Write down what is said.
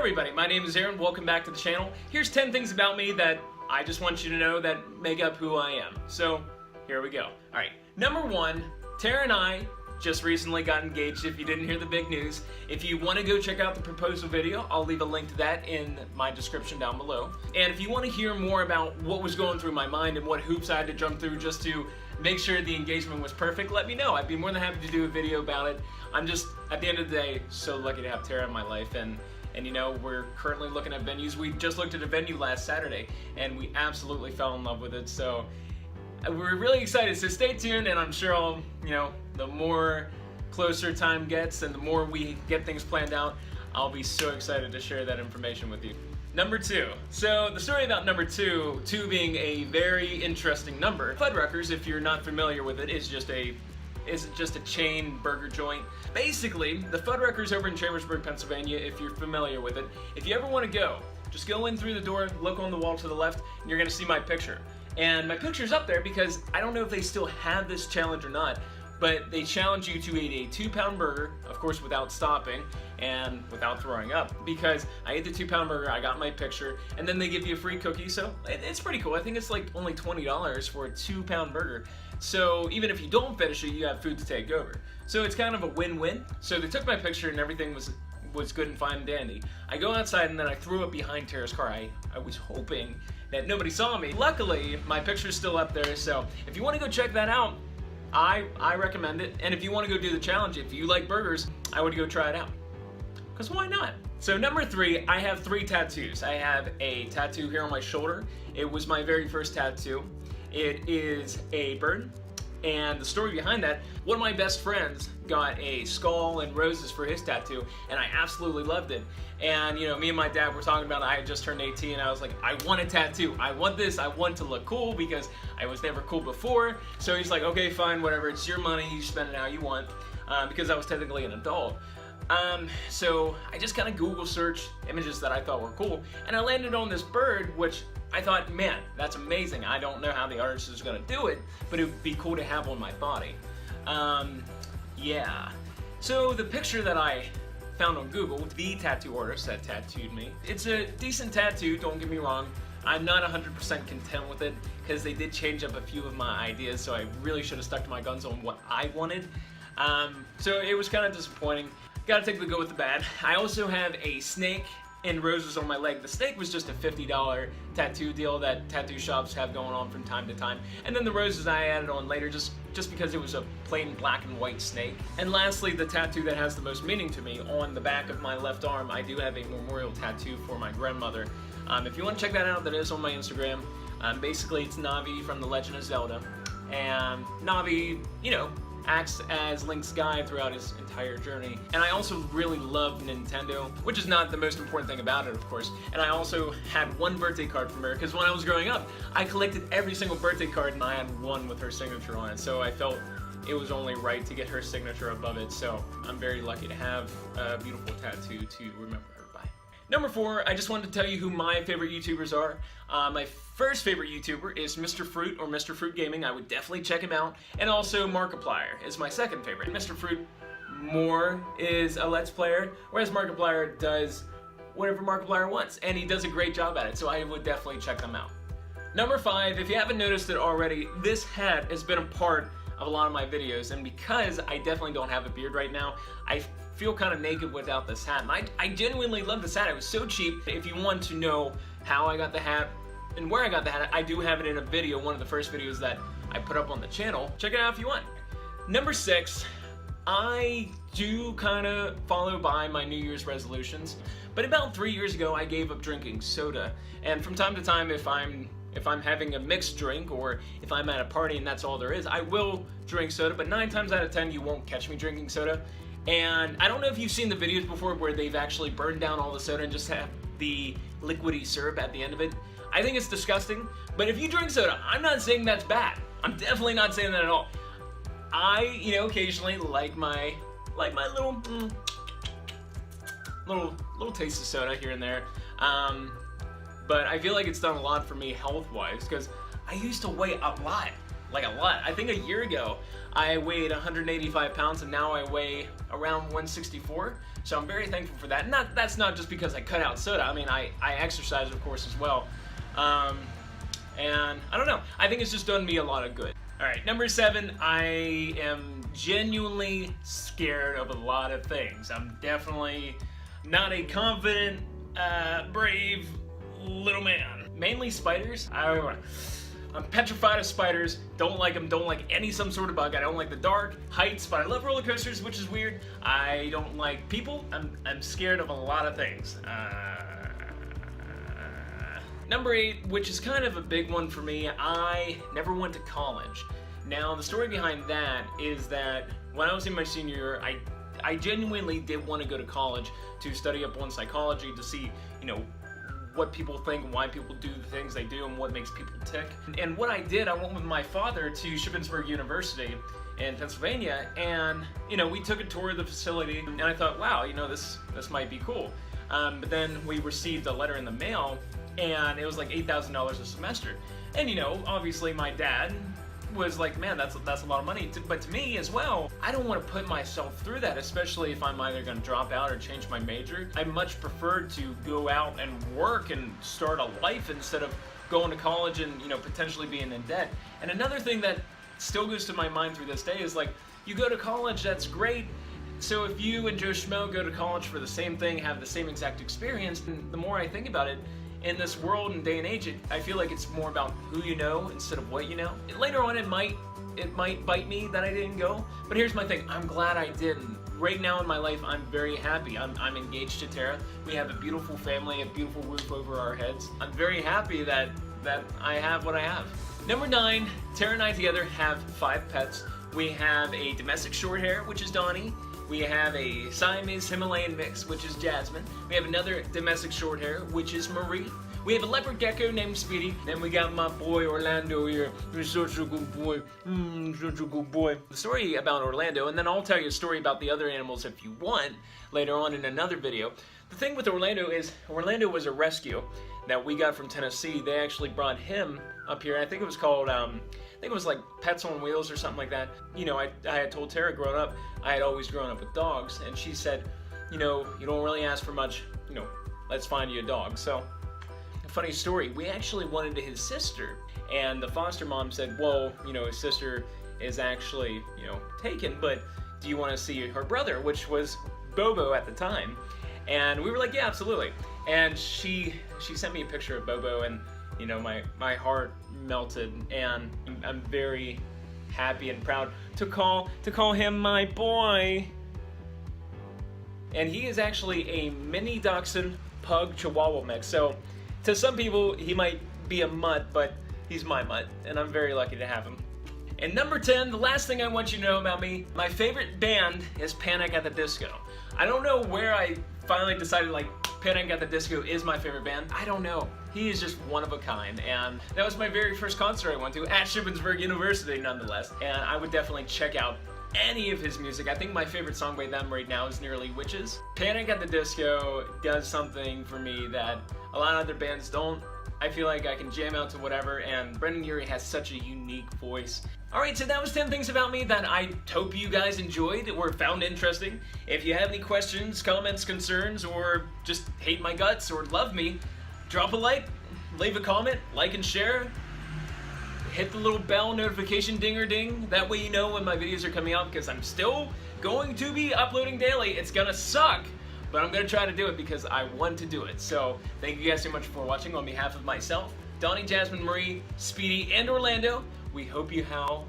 everybody, my name is Aaron, welcome back to the channel. Here's 10 things about me that I just want you to know that make up who I am. So, here we go. Alright, number 1, Tara and I just recently got engaged, if you didn't hear the big news. If you want to go check out the proposal video, I'll leave a link to that in my description down below. And if you want to hear more about what was going through my mind and what hoops I had to jump through just to make sure the engagement was perfect, let me know. I'd be more than happy to do a video about it. I'm just, at the end of the day, so lucky to have Tara in my life, and you know, we're currently looking at venues. We just looked at a venue last Saturday, and we absolutely fell in love with it, so we're really excited. So stay tuned, and I'm sure I'll, you know, the more closer time gets and the more we get things planned out, I'll be so excited to share that information with you. Number 2. So the story about number 2 being a very interesting number. Fuddruckers, if you're not familiar with it, is just a chain burger joint. Basically, the Fuddruckers over in Chambersburg, Pennsylvania, if you're familiar with it, if you ever want to go, just go in through the door, look on the wall to the left, and you're going to see my picture. And my picture's up there because I don't know if they still have this challenge or not, but they challenge you to eat a 2-pound burger, of course without stopping and without throwing up. Because I ate the 2-pound burger, I got my picture, and then they give you a free cookie, so it's pretty cool. I think it's like only $20 for a 2-pound burger. So even if you don't finish it, you have food to take over. So it's kind of a win-win. So they took my picture and everything was good and fine and dandy. I go outside and then I threw it behind Tara's car. I was hoping that nobody saw me. Luckily, my picture's still up there, so if you want to go check that out, I recommend it. And if you want to go do the challenge, if you like burgers, I would go try it out. Because why not? So number 3, I have 3 tattoos. I have a tattoo here on my shoulder. It was my very first tattoo. It is a bird. And the story behind that, one of my best friends got a skull and roses for his tattoo, and I absolutely loved it. And you know, me and my dad were talking about it. I had just turned 18, and I was like, I want a tattoo. I want this. I want to look cool because I was never cool before. So he's like, okay, fine, whatever. It's your money. You spend it how you want, because I was technically an adult. So I just kind of Google searched images that I thought were cool, and I landed on this bird, which I thought, man, that's amazing. I don't know how the artist is going to do it, but it would be cool to have on my body. Yeah. So the picture that I found on Google, the tattoo artist that tattooed me, it's a decent tattoo, don't get me wrong. I'm not 100% content with it because they did change up a few of my ideas, so I really should have stuck to my guns on what I wanted. So it was kind of disappointing. Gotta take the good with the bad. I also have a snake and roses on my leg. The snake was just a $50 tattoo deal that tattoo shops have going on from time to time. And then the roses I added on later just because it was a plain black and white snake. And lastly, the tattoo that has the most meaning to me, on the back of my left arm, I do have a memorial tattoo for my grandmother. If you want to check that out, that is on my Instagram. Basically, it's Navi from The Legend of Zelda. And Navi, you know, acts as Link's guide throughout his entire journey. And I also really love Nintendo, which is not the most important thing about it, of course. And I also had one birthday card from her, because when I was growing up, I collected every single birthday card and I had one with her signature on it. So I felt it was only right to get her signature above it. So I'm very lucky to have a beautiful tattoo to remember her by. Number 4, I just wanted to tell you who my favorite YouTubers are. My first favorite YouTuber is Mr. Fruit, or Mr. Fruit Gaming. I would definitely check him out. And also Markiplier is my second favorite. Mr. Fruit more is a Let's Player, whereas Markiplier does whatever Markiplier wants, and he does a great job at it, so I would definitely check them out. Number 5, if you haven't noticed it already, this hat has been a part of a lot of my videos, and because I definitely don't have a beard right now, I feel kind of naked without this hat. And I genuinely love this hat. It was so cheap. If you want to know how I got the hat and where I got the hat, I do have it in a video, one of the first videos that I put up on the channel. Check it out if you want. Number 6, I do kind of follow by my New Year's resolutions, but about 3 years ago I gave up drinking soda. And from time to time, if I'm having a mixed drink, or if I'm at a party and that's all there is, I will drink soda, but 9 times out of 10 you won't catch me drinking soda. And I don't know if you've seen the videos before where they've actually burned down all the soda and just have the liquidy syrup at the end of it. I think it's disgusting, but if you drink soda, I'm not saying that's bad. I'm definitely not saying that at all. I, you know, occasionally like my little taste of soda here and there. But I feel like it's done a lot for me health-wise, because I used to weigh a lot. like a lot. I think a year ago I weighed 185 pounds and now I weigh around 164. So I'm very thankful for that. And that's not just because I cut out soda. I mean, I exercise, of course, as well. And I don't know. I think it's just done me a lot of good. All right, number 7, I am genuinely scared of a lot of things. I'm definitely not a confident, brave little man. Mainly spiders. I'm petrified of spiders. Don't like them. Don't like some sort of bug. I don't like the dark, heights, but I love roller coasters, which is weird. I don't like people. I'm scared of a lot of things. Number 8, which is kind of a big one for me, I never went to college. Now, the story behind that is that when I was in my senior year, I genuinely did want to go to college to study up on psychology, to see, you know, what people think, why people do the things they do, and what makes people tick. And what I did, I went with my father to Shippensburg University in Pennsylvania, and, you know, we took a tour of the facility, and I thought, wow, you know, this might be cool. But then we received a letter in the mail, and it was like $8,000 a semester. And, you know, obviously my dad was like, man, that's a lot of money. But to me as well, I don't want to put myself through that, especially if I'm either going to drop out or change my major. I much prefer to go out and work and start a life instead of going to college and, you know, potentially being in debt. And another thing that still goes to my mind through this day is, like, you go to college, that's great. So if you and Joe Schmo go to college for the same thing, have the same exact experience, and the more I think about it, in this world and day and age, I feel like it's more about who you know instead of what you know. Later on, it might bite me that I didn't go, but here's my thing, I'm glad I didn't. Right now in my life, I'm very happy. I'm engaged to Tara. We have a beautiful family, a beautiful roof over our heads. I'm very happy that I have what I have. Number 9, Tara and I together have 5 pets. We have a domestic short hair, which is Donnie. We have a Siamese Himalayan mix, which is Jasmine. We have another domestic short hair, which is Marie. We have a leopard gecko named Speedy. Then we got my boy Orlando here. He's such a good boy. Such a good boy. The story about Orlando, and then I'll tell you a story about the other animals if you want later on in another video. The thing with Orlando is, Orlando was a rescue that we got from Tennessee. They actually brought him up here. I think it was called, I think it was like Pets on Wheels or something like that. You know, I had told Tara growing up, I had always grown up with dogs, and she said, you know, you don't really ask for much, you know, let's find you a dog. So, a funny story, we actually wanted his sister, and the foster mom said, well, you know, his sister is actually, you know, taken, but do you want to see her brother, which was Bobo at the time? And we were like, yeah, absolutely. And she sent me a picture of Bobo, and, you know, my heart melted, and I'm very happy and proud to call him my boy. And he is actually a mini dachshund pug chihuahua mix. So to some people he might be a mutt, but he's my mutt, and I'm very lucky to have him. And number 10, the last thing I want you to know about me, my favorite band is Panic at the Disco. I don't know where I finally decided, like, Panic at the Disco is my favorite band. I don't know. He is just one of a kind, and that was my very first concert I went to at Shippensburg University, nonetheless. And I would definitely check out any of his music. I think my favorite song by them right now is Nearly Witches. Panic at the Disco does something for me that a lot of other bands don't. I feel like I can jam out to whatever, and Brendan Urie has such a unique voice. Alright, so that was 10 things about me that I hope you guys enjoyed or found interesting. If you have any questions, comments, concerns, or just hate my guts or love me, drop a like, leave a comment, like and share. Hit the little bell notification ding. That way you know when my videos are coming out, because I'm still going to be uploading daily. It's gonna suck, but I'm gonna try to do it because I want to do it. So thank you guys so much for watching. On behalf of myself, Donnie, Jasmine, Marie, Speedy, and Orlando, we hope you have